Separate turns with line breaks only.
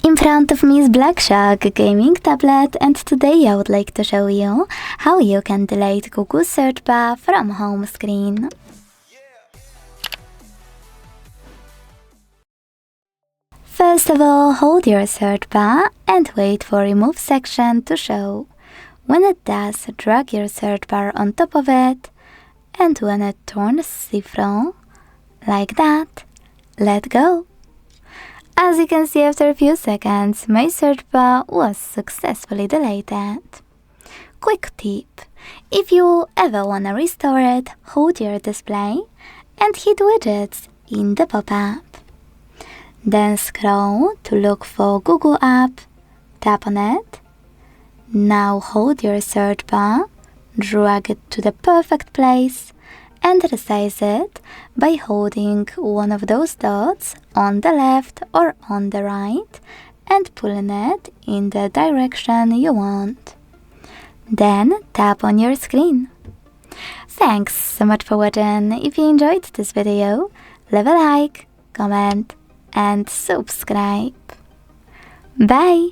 In front of me is Black Shark gaming tablet, and today I would like to show you how you can delete Google search bar from home screen. First of all, hold your search bar and wait for remove section to show. When it does, drag your search bar on top of it, and when it turns seafront, like that, let go. As you can see, after a few seconds, my search bar was successfully deleted. Quick tip: if you ever wanna restore it, hold your display and hit widgets in the pop-up. Then scroll to look for Google app, tap on it. Now hold your search bar, drag it to the perfect place, and resize it by holding one of those dots on the left or on the right and pulling it in the direction you want. Then tap on your screen. Thanks so much for watching. If you enjoyed this video, leave a like, comment and subscribe. Bye!